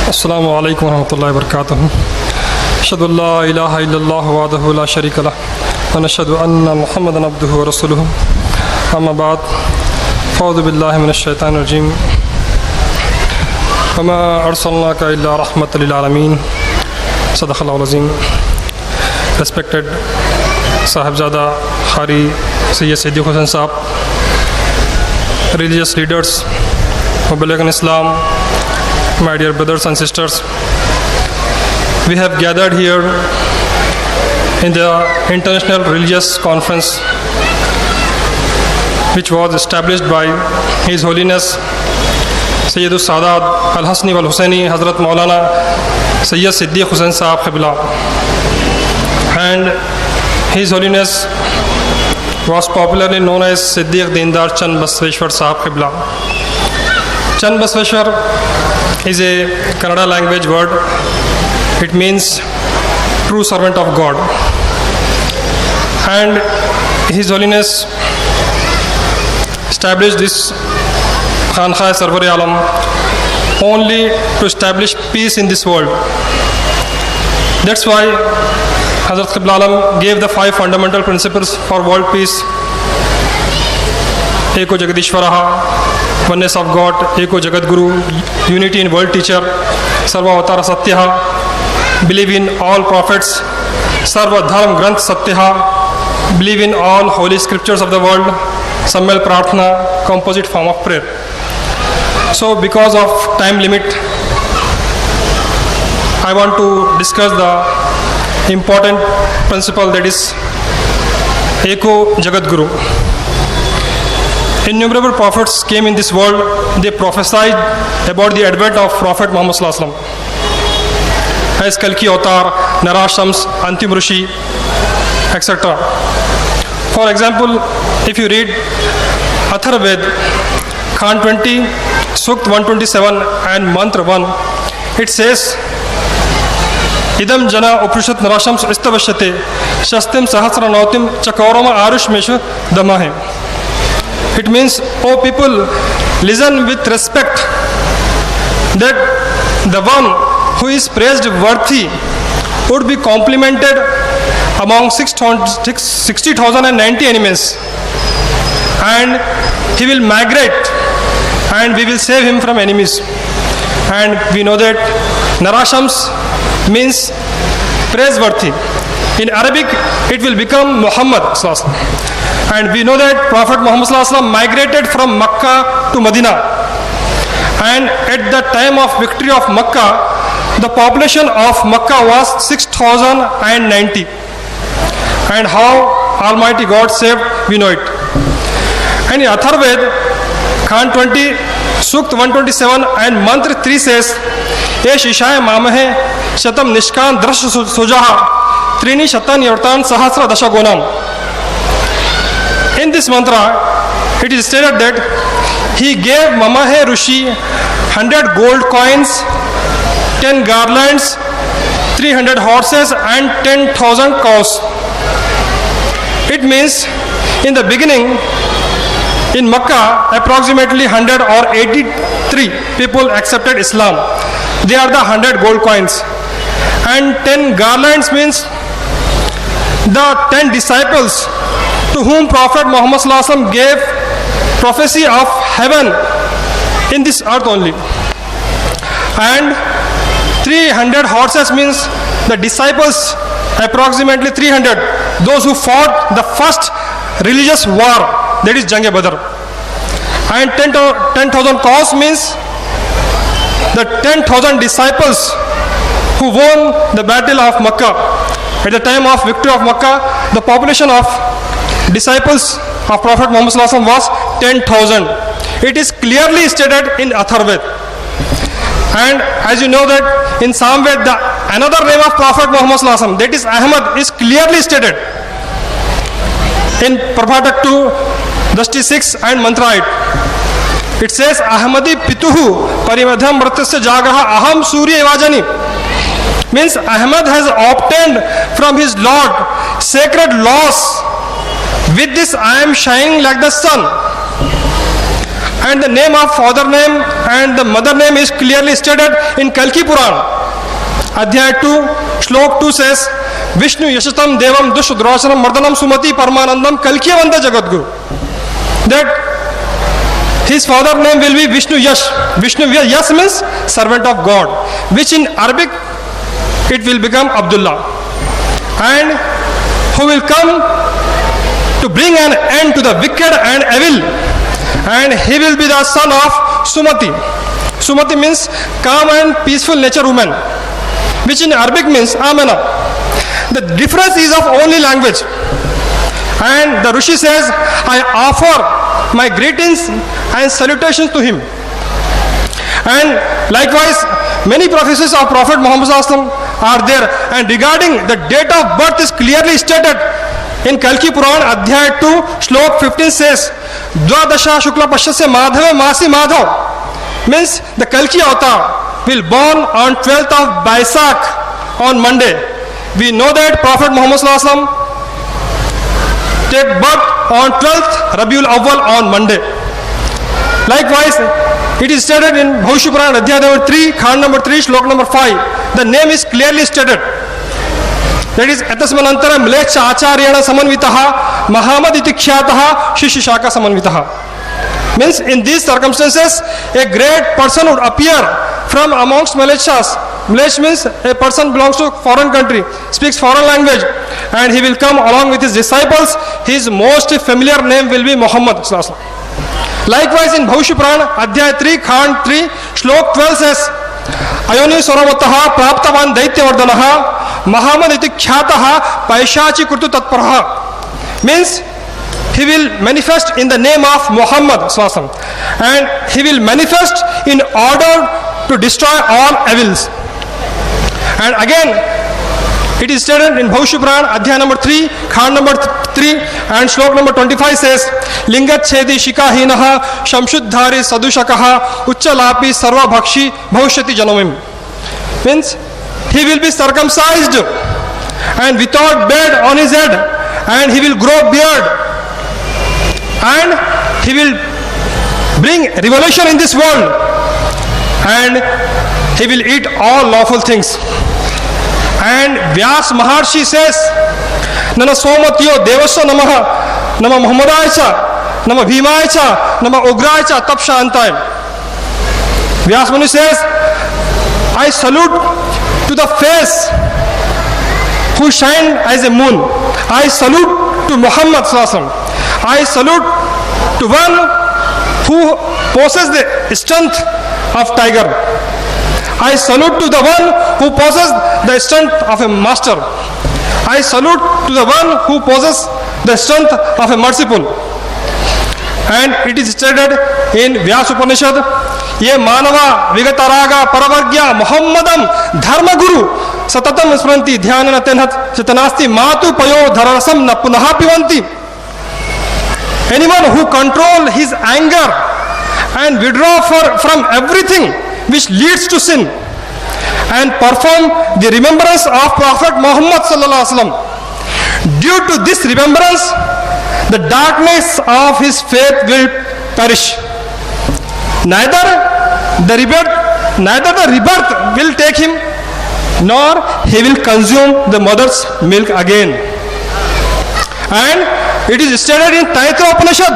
अस्सलामु अलैकुम वरहमतुल्लाहि वबरकातुहू। अशहदु अल्ला इलाहा इल्लल्लाहु वहदहु ला शरीका लह व नशहदु अन्ना मुहम्मदन अब्दुहु व रसूलुहु। अम्मा बाद फ़अऊज़ु बिल्लाहि मिनश शैतानिर रजीम। वमा अर्सलनाका इल्ला रहमतल लिल आलमीन। सदक़ल्लाहुल अज़ीम। Respected साहिबजादा क़ारी सैयद सिद्दीक़ हुसैन साहब, religious leaders, Mubaligh in Islam, my dear brothers and sisters, we have gathered here in the International Religious Conference which was established by His Holiness Sayyidul Sadat Al-Hasni wal-Husaini Hazrat Maulana Sayyid Siddiq Hussain Sahab Qibla, and His Holiness was popularly known as Siddiq Dindar Chand Basveshwar Sahab Qibla. Chand Basveshwar is a Kannada language word. It means true servant of God, and His Holiness established this Khanqa Sarwar-e Alam only to establish peace in this world. That's why Hazrat Qibla Alam gave the 5 fundamental principles for world peace. Eko Jagadishwaraha, oneness of God; Eko Jagadguru, unity in world teacher; Sarva Avatara Satyaha, believe in all prophets; Sarva Dharm Granth Satyaha, believe in all holy scriptures of the world; Sammel Prarthana, composite form of prayer. So because of time limit, I want to discuss the important principle, that is Eko Jagadguru. Innumerable prophets came in this world. They prophesied about the advent of Prophet Muhammad Sallallahu Alaihi Wasallam as Kalki Avatar, Nara Shams, Antim Rishi, etc. For example, if you read Atharvaved, Khan 20, Sukt 127 and Mantra 1, it says, Idam jana uprishat narashams istavashyate shastim sahasra nautim chakorama arush meshu damahe. It means, O people, listen with respect that the one who is praised worthy would be complimented among 60,090 enemies, and he will migrate and we will save him from enemies. And we know that Narashams means praiseworthy. In Arabic, it will become Muhammad Sallallahu Alaihi Wasallam. And we know that Prophet Muhammad Sallallahu Alaihi Wasallam migrated from Makkah to Medina. And at the time of victory of Makkah, the population of Makkah was 6,090. And how Almighty God saved, we know it. And in Atharvaved, Khan 20, Sukt 127 and Mantra 3 says, Esh Ishaya Mamahe Shatam Nishkan Drash Sujaha Trini Shatan Yortan Sahasra Dashagonam. In this mantra, it is stated that he gave Mamahe Rushi 100 gold coins, 10 garlands, 300 horses and 10,000 cows. It means, in the beginning, in Makkah, approximately 100 or 83 people accepted Islam. They are the 100 gold coins. And 10 garlands means the 10 disciples to whom Prophet Muhammad Sallallahu Alaihi Wasallam gave prophecy of heaven in this earth only. And 300 horses means the disciples, approximately 300, those who fought the first religious war, that is Jang-e Badr. And 10,000 cows means the 10,000 disciples who won the battle of Makkah. At the time of victory of Makkah, the population of disciples of Prophet Muhammad Sallallahu Alaihi Wasallam was 10,000. It is clearly stated in Atharvaved. And as you know that in Samved, another name of Prophet Muhammad Sallallahu Alaihi Wasallam, that is Ahmad, is clearly stated in Prabhatak 2, Dashti 6 and Mantra 8. It says, Ahmadi Pituhu Parimadham Mratasya Jagraha Aham Surya Evajani. Means Ahmad has obtained from his Lord sacred laws. With this I am shining like the sun. and the name of father name and the mother name is clearly stated in Kalki Puran. Adhyay 2, Shlok 2 says, Vishnu Yashatam Devam Dushudrosanam Mardanam Sumati Paramanandam Kalkiyavanta Jagadguru. That his father name will be Vishnu Yash. Vishnu Yash means servant of God, which in Arabic it will become Abdullah, and who will come to bring an end to the wicked and evil, and he will be the son of Sumati. Sumati means calm and peaceful nature woman, which in Arabic means Amana. The difference is of only language. And the Rishi says, I offer my greetings and salutations to him. And likewise, many prophecies of Prophet Muhammad are there, and regarding the date of birth is clearly stated in Kalki Puran. Adhyay 2, Shlok 15 says, Dwadasha Shukla Pashyasya Madhava Masi Madhav, means the Kalki avatar will born on 12th of Baisak on Monday. We know that Prophet Muhammad take birth on 12th Rabiul Awwal on Monday. Likewise, it is stated in Bhavishya Puran, Adhyay number 3, Khand number 3, Shlok number 5. The name is clearly stated. That is, Etasmanantara Mlecha Acharyana Samanvitaha Mahamad iti Khyataha Shishishaka Samanvitaha. Means in these circumstances, a great person would appear from amongst Mlechas. Mlech means a person belongs to foreign country, speaks foreign language, and he will come along with his disciples. His most familiar name will be Muhammad. Likewise in Bhavishya Puran, Adhyay 3, Khand 3, Shlok 12 says, Ayoni Soravataha Praptavan Daityavardhanaha Mahamad iti Khyataha Paishachi Kurtu Tatparaha. Means he will manifest in the name of Muhammad, and he will manifest in order to destroy all evils. And again, it is stated in Bhavishya Puran, Adhyay number 3, Khand number 3, and Shlok number 25 says, Lingat Chedi Shikahinaha Shamshuddhari Sadushakaha Uchchalapi Sarva Bhakshi Bhavishyati Janamim. Means he will be circumcised and without beard on his head, and he will grow beard, and he will bring revolution in this world, and he will eat all lawful things. And Vyas Maharshi says, Nana Somatiyo Devasya Namaha, Nama Muhammadaicha, Nama Bhimaicha, Nama Ugraicha, Tapsha Antayam. Vyas Muni says, I salute to the face who shine as a moon. I salute to Muhammad Sallallahu. I salute to one who possesses the strength of tiger. I salute to the one who possesses the strength of a master. I salute to the one who possesses the strength of a merciful. And it is stated in Vyas Upanishad, Ye Manava Vigataraga Paravargya Muhammadam Dharma Guru Satatam Smranti Dhyanana Tenhat Chatanasti Matu Payo Dharasam Napunaha Pivanti. Anyone who control his anger and withdraw from everything which leads to sin and perform the remembrance of Prophet Muhammad sallallahu alaihi wasallam. Due to this remembrance, the darkness of his faith will perish. Neither the rebirth will take him, nor he will consume the mother's milk again. And it is stated in Taitra Upanishad,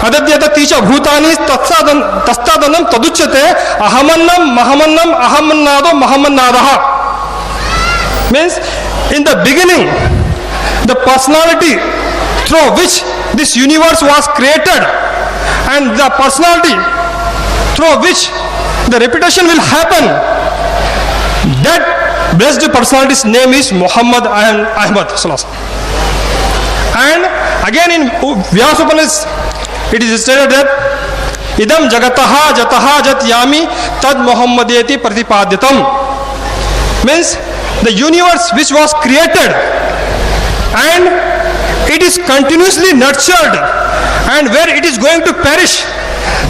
Adadyata Ticha Bhutani Tastadanam Taduchate Ahamannam Mahamannam Ahamannado Mahamannadaha. Means in the beginning, the personality through which this universe was created, and the personality through which the repetition will happen, that blessed personality's name is Muhammad and Ahmad. And again in Vyas Upanishad, it is stated that Idam Jagataha Jataha Jatyami Tad Muhammadiyati Pratipadyatam. Means the universe which was created and it is continuously nurtured, and where it is going to perish,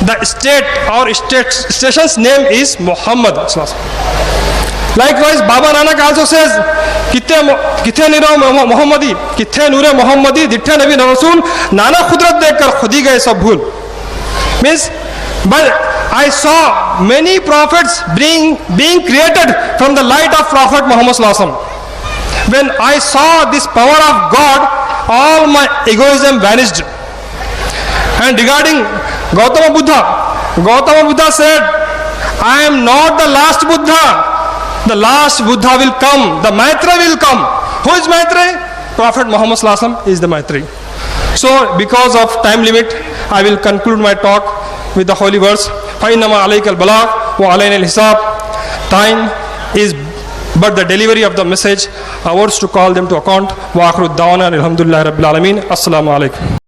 the state or station's name is Muhammad. Likewise, Baba Nanak also says, Kithe nira Muhammadi, Kithe nure Muhammadi, Dithe Nabi Rasul, Nana Khudrat dekhkar khudi gaye sab bhul. Means, but I saw many prophets being created from the light of Prophet Muhammad Sallallahu Alaihi Wasallam. When I saw this power of God, all my egoism vanished. And regarding Gautama Buddha said, I am not the last Buddha. The last Buddha will come. The Maitreya will come. Who is Maitreya? Prophet Muhammad Sallallahu Alaihi Wasallam is the Maitreya. So, because of time limit, I will conclude my talk with the holy verse. فَإِنَّمَا عَلَيْكَ الْبَلَاغُ وَعَلَيْنَا الْحِسَابُ. Time is but the delivery of the message, ours to call them to account. وَآخِرُ الدَّعْوَانَا الْحَمْدُ لِلَّهِ رَبِّ الْعَالَمِينَ. Assalamu alaikum.